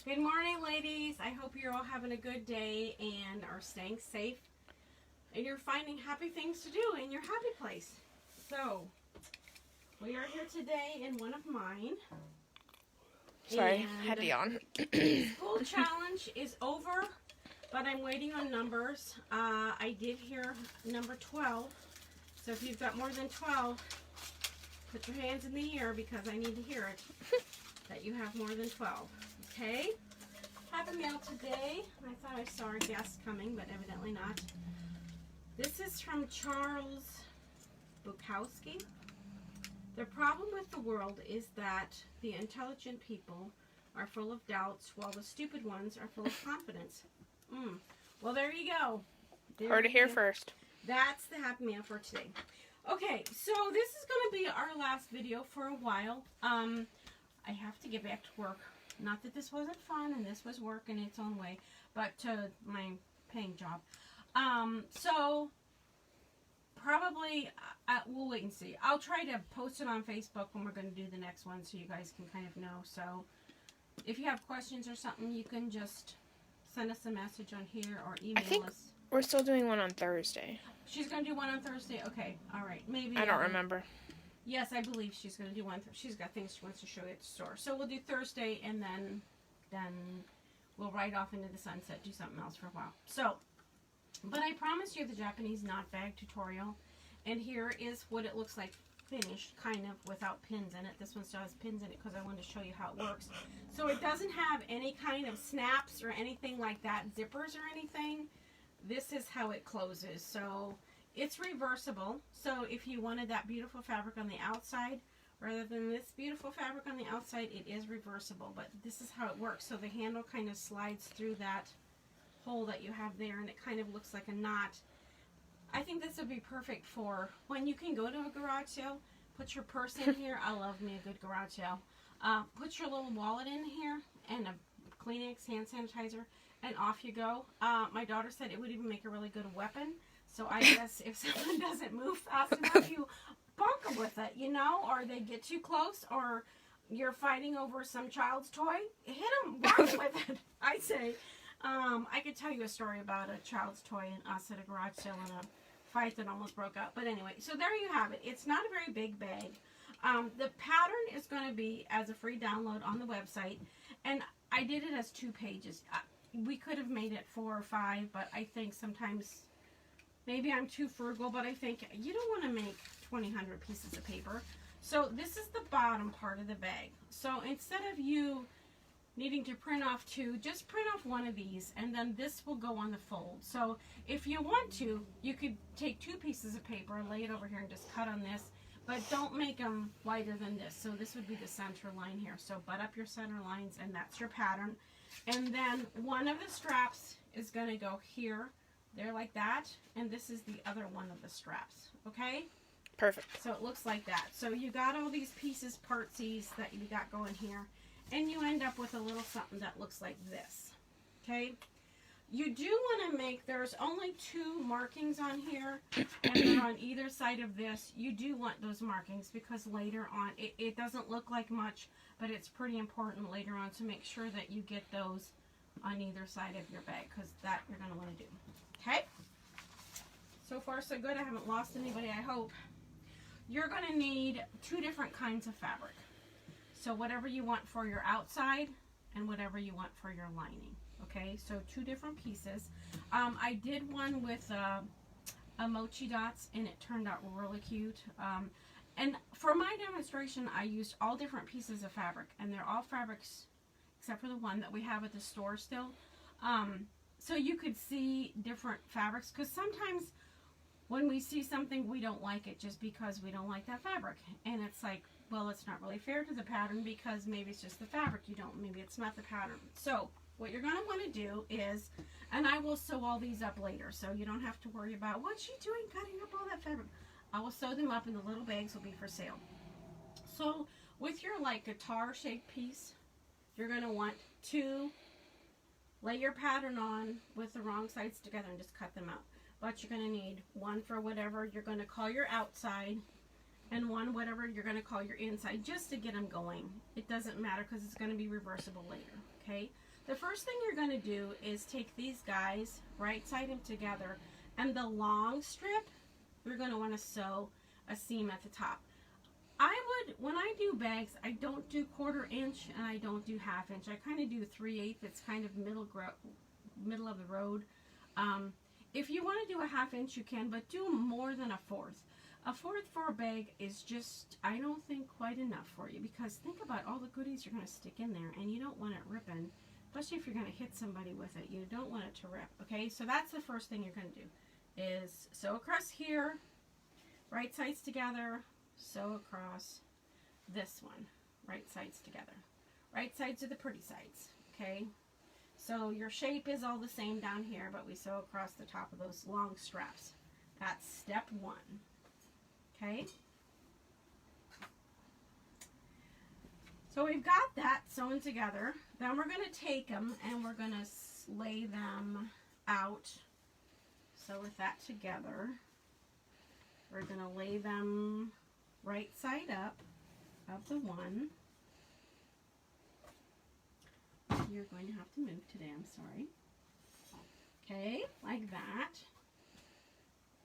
Good morning, ladies. I hope you're all having a good day and are staying safe and you're finding happy things to do in your happy place. So, we are here today in one of mine. Sorry, had to yawn. School challenge is over, but I'm waiting on numbers. I did hear number 12. So if you've got more than 12, put your hands in the air because I need to hear it. That you have more than 12. Okay? Have a mail today. I thought I saw a guest coming, but evidently not. This is from Charles Bukowski. The problem with the world is that the intelligent people are full of doubts while the stupid ones are full of confidence. Well, there you go. Heard it here first. That's the happy mail for today. Okay, so this is going to be our last video for a while. I have to get back to work. Not that this wasn't fun and this was work in its own way, but my paying job. So probably we'll wait and see. I'll try to post it on Facebook when we're going to do the next one so you guys can kind of know. So if you have questions or something, you can just send us a message on here or email us. We're still doing one on Thursday. She's going to do one on Thursday? Okay, all right. Maybe. I don't remember. Yes, I believe she's going to do one. She's got things she wants to show you at the store. So we'll do Thursday, and then we'll ride off into the sunset, do something else for a while. So, but I promised you the Japanese knot bag tutorial, and here is what it looks like finished, kind of, without pins in it. This one still has pins in it because I wanted to show you how it works. So it doesn't have any kind of snaps or anything like that, zippers or anything. This is how it closes. So it's reversible, so if you wanted that beautiful fabric on the outside, rather than this beautiful fabric on the outside, it is reversible, but this is how it works. So the handle kind of slides through that hole that you have there, and it kind of looks like a knot. I think this would be perfect for when you can go to a garage sale, put your purse in here. I love me a good garage sale. Put your little wallet in here, and a Kleenex hand sanitizer, and off you go. My daughter said it would even make a really good weapon. So I guess if someone doesn't move fast enough, you bonk them with it, you know, or they get too close, or you're fighting over some child's toy, hit them, run with it, I say. I could tell you a story about a child's toy and us at a garage sale in a fight that almost broke out. But anyway, so there you have it. It's not a very big bag. The pattern is going to be as a free download on the website, and I did it as 2 pages. We could have made it 4 or 5, but I think sometimes maybe I'm too frugal, but I think you don't want to make 2,000 pieces of paper. So this is the bottom part of the bag. So instead of you needing to print off 2, just print off 1 of these, and then this will go on the fold. So if you want to, you could take 2 pieces of paper, lay it over here, and just cut on this, but don't make them wider than this. So this would be the center line here. So butt up your center lines, and that's your pattern. And then one of the straps is going to go here, there like that, and this is the other one of the straps, okay? Perfect. So it looks like that. So you got all these pieces, partsies that you got going here, and you end up with a little something that looks like this, okay? You do want to make, there's only 2 markings on here, and they're on either side of this. You do want those markings because later on, it doesn't look like much, but it's pretty important later on to make sure that you get those on either side of your bag, because that you're going to want to do. Okay, so far so good. I haven't lost anybody, I hope. You're going to need 2 different kinds of fabric. So whatever you want for your outside and whatever you want for your lining. Okay, so 2 different pieces. I did one with a mochi dots, and it turned out really cute. And for my demonstration, I used all different pieces of fabric, and they're all fabrics except for the one that we have at the store still. So you could see different fabrics, because sometimes when we see something, we don't like it just because we don't like that fabric. And it's like, well, it's not really fair to the pattern because maybe it's just the fabric you don't, maybe it's not the pattern. So what you're going to want to do is, and I will sew all these up later, so you don't have to worry about, what's she doing cutting up all that fabric? I will sew them up, and the little bags will be for sale. So with your like guitar shaped piece, you're going to want to lay your pattern on with the wrong sides together and just cut them out. But you're going to need 1 for whatever you're going to call your outside, and 1 whatever you're going to call your inside, just to get them going. It doesn't matter because it's going to be reversible later, okay? The first thing you're going to do is take these guys, right side them together, and the long strip, you're going to want to sew a seam at the top. When I do bags, I don't do 1/4 inch and I don't do 1/2 inch. I kind of do 3/8. It's kind of middle of the road. If you want to do a 1/2 inch, you can, but do more than a 1/4. A 1/4 for a bag is just, I don't think, quite enough for you, because think about all the goodies you're going to stick in there, and you don't want it ripping, especially if you're going to hit somebody with it. You don't want it to rip, okay? So that's the first thing you're going to do, is sew across here, right sides together, sew across this one, right sides together. Right sides are the pretty sides, okay? So your shape is all the same down here, but we sew across the top of those long straps. That's step 1, okay? So we've got that sewn together. Then we're going to take them and we're going to lay them out. So with that together, we're going to lay them right side up of the one. You're going to have to move today, I'm sorry. Okay, like that.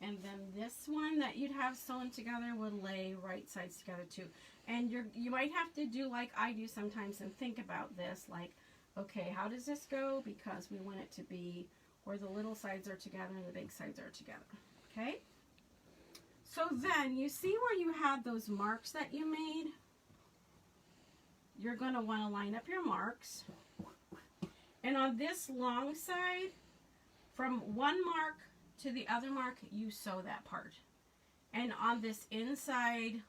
And then this one that you'd have sewn together would lay right sides together too. And you might have to do like I do sometimes and think about this, like, okay, how does this go? Because we want it to be where the little sides are together and the big sides are together. Okay? So then you see where you had those marks that you made? You're going to want to line up your marks. And on this long side, from one mark to the other mark, you sew that part. And on this inside,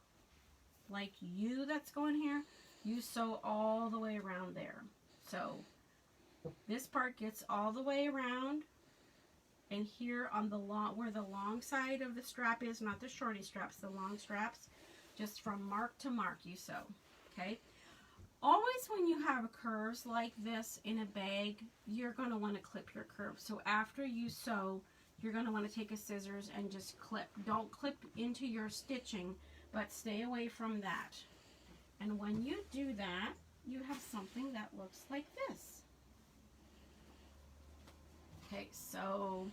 like U that's going here, you sew all the way around there. So this part gets all the way around. And here on the long, where the long side of the strap is, not the shorty straps, the long straps, just from mark to mark you sew, okay? Always when you have curves like this in a bag, you're going to want to clip your curve. So after you sew, you're going to want to take a scissors and just clip. Don't clip into your stitching, but stay away from that. And when you do that, you have something that looks like this. Okay, so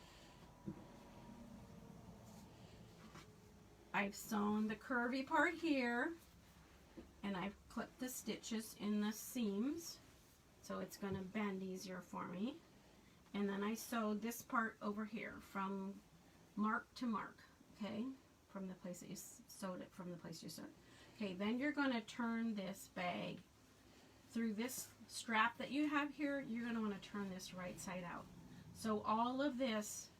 I've sewn the curvy part here, and I've clipped the stitches in the seams, so it's going to bend easier for me. And then I sewed this part over here from mark to mark, okay, from the place that you sewed it, from the place you sewed it. Okay, then you're going to turn this bag through this strap that you have here. You're going to want to turn this right side out. So all of this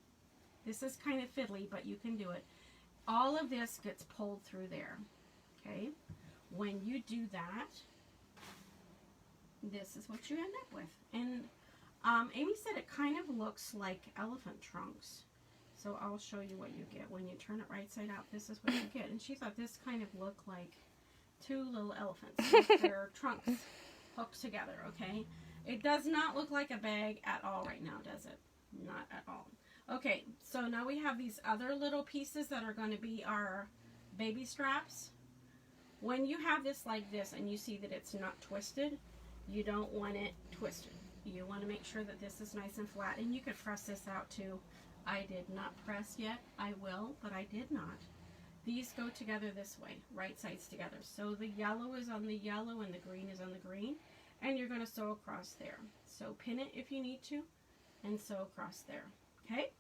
is kind of fiddly, but you can do it. All of this gets pulled through there, okay? When you do that, this is what you end up with. And Amy said it kind of looks like elephant trunks. So I'll show you what you get. When you turn it right side out, this is what you get. And she thought this kind of looked like 2 little elephants with their trunks hooked together, okay? It does not look like a bag at all right now, does it? Not at all. Okay, so now we have these other little pieces that are going to be our baby straps. When you have this like this and you see that it's not twisted, you don't want it twisted. You want to make sure that this is nice and flat, and you could press this out too. I did not press yet. I will, but I did not. These go together this way, right sides together. So the yellow is on the yellow and the green is on the green, and you're going to sew across there. So pin it if you need to, and sew across there, okay?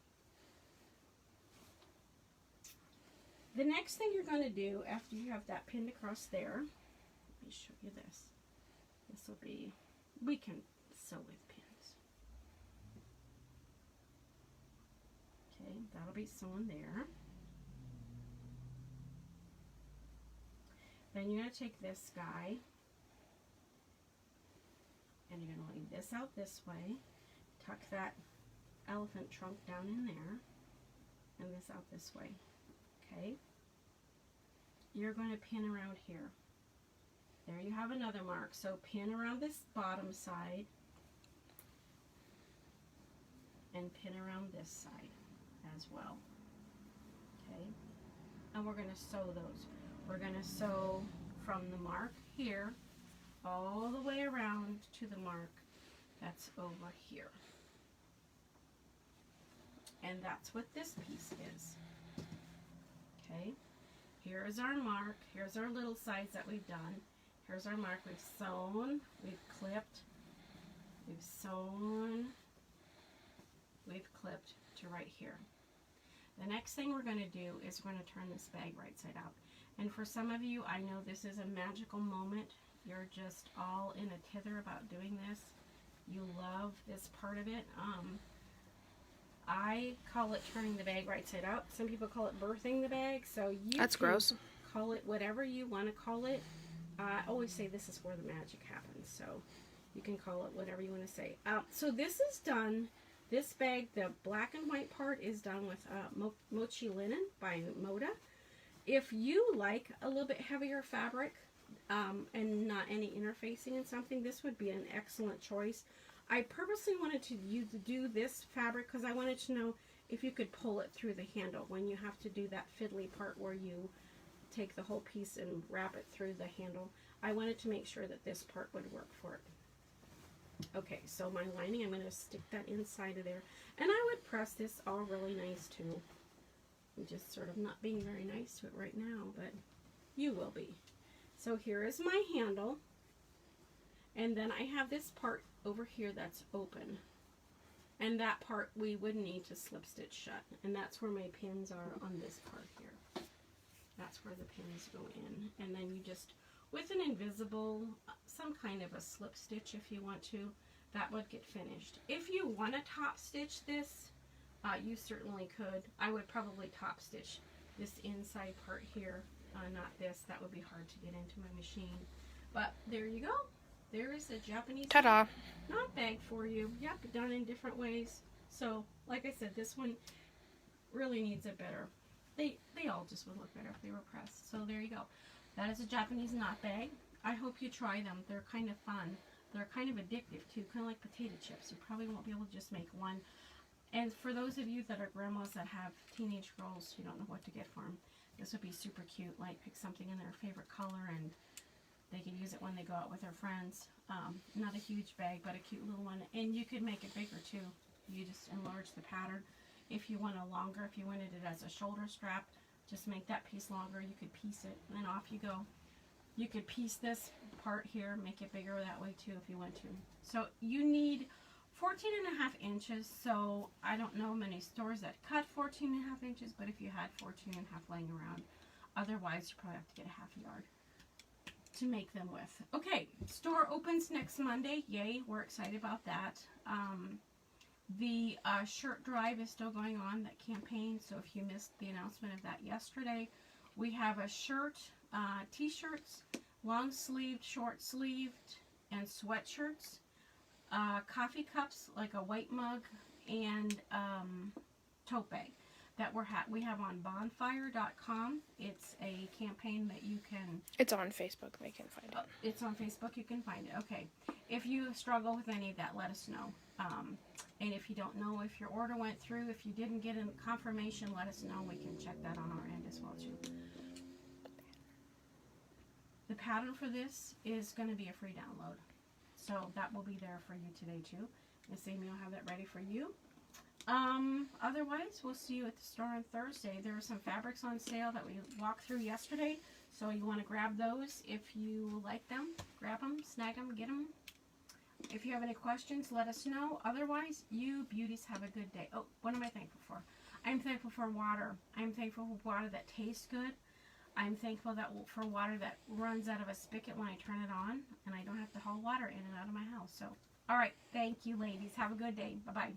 The next thing you're going to do after you have that pinned across there, let me show you this. This will be, we can sew with pins. Okay, that'll be sewn there. Then you're going to take this guy and you're going to lay this out this way, tuck that elephant trunk down in there, and this out this way. Okay, you're going to pin around here. There you have another mark. So pin around this bottom side and pin around this side as well. Okay, and we're going to sew those. We're going to sew from the mark here all the way around to the mark that's over here. And that's what this piece is. Okay, here is our mark. Here's our little sides that we've done. Here's our mark. We've sewn, we've clipped, we've sewn, we've clipped to right here. The next thing we're going to do is we're going to turn this bag right side out. And for some of you, I know this is a magical moment. You're just all in a tither about doing this. You love this part of it. I call it turning the bag right side out. Some people call it birthing the bag. So you That's can gross. call it whatever you want to call it. I always say this is where the magic happens. So you can call it whatever you want to say. So this is done. This bag, the black and white part, is done with Mochi Linen by Moda. If you like a little bit heavier fabric and not any interfacing in something, this would be an excellent choice. I purposely wanted to do this fabric because I wanted to know if you could pull it through the handle when you have to do that fiddly part where you take the whole piece and wrap it through the handle. I wanted to make sure that this part would work for it. Okay, so my lining, I'm going to stick that inside of there. And I would press this all really nice too. I'm just sort of not being very nice to it right now, but you will be. So here is my handle. And then I have this part over here that's open. And that part we would need to slip stitch shut. And that's where my pins are on this part here. That's where the pins go in. And then you just, with an invisible, some kind of a slip stitch if you want to, that would get finished. If you want to top stitch this, you certainly could. I would probably top stitch this inside part here, not this. That would be hard to get into my machine. But there you go. There is a Japanese Ta-da. knot bag for you. Yep, done in different ways. So, like I said, this one really needs it better. They all just would look better if they were pressed. So there you go. That is a Japanese knot bag. I hope you try them. They're kind of fun. They're kind of addictive too, kind of like potato chips. You probably won't be able to just make one. And for those of you that are grandmas that have teenage girls, you don't know what to get for them, this would be super cute. Like pick something in their favorite color and they can use it when they go out with their friends. Not a huge bag, but a cute little one. And you could make it bigger too. You just enlarge the pattern. If you want a longer, if you wanted it as a shoulder strap, just make that piece longer. You could piece it and off you go. You could piece this part here, make it bigger that way too if you want to. So you need 14.5 inches. So I don't know many stores that cut 14.5 inches, but if you had 14.5 laying around, otherwise you probably have to get a half a yard to make them with. Okay, store opens next Monday. Yay, we're excited about that. The shirt drive is still going on, that campaign, so if you missed the announcement of that yesterday, we have a shirt, t-shirts, long sleeved, short sleeved, and sweatshirts, coffee cups, like a white mug, and tote bag that we have on bonfire.com. It's a campaign that you can... It's on Facebook. They can find it. It's on Facebook. You can find it. Okay. If you struggle with any of that, let us know. And if you don't know if your order went through, if you didn't get a confirmation, let us know. We can check that on our end as well, too. The pattern for this is going to be a free download. So that will be there for you today, too. Miss Amy will have that ready for you. Otherwise, we'll see you at the store on Thursday. There are some fabrics on sale that we walked through yesterday, so you want to grab those. If you like them, grab them, snag them, get them. If you have any questions, let us know. Otherwise, you beauties have a good day. Oh, what am I thankful for? I'm thankful for water. I'm thankful for water that tastes good. I'm thankful for water that runs out of a spigot when I turn it on, and I don't have to haul water in and out of my house. So, all right, thank you, ladies. Have a good day. Bye-bye.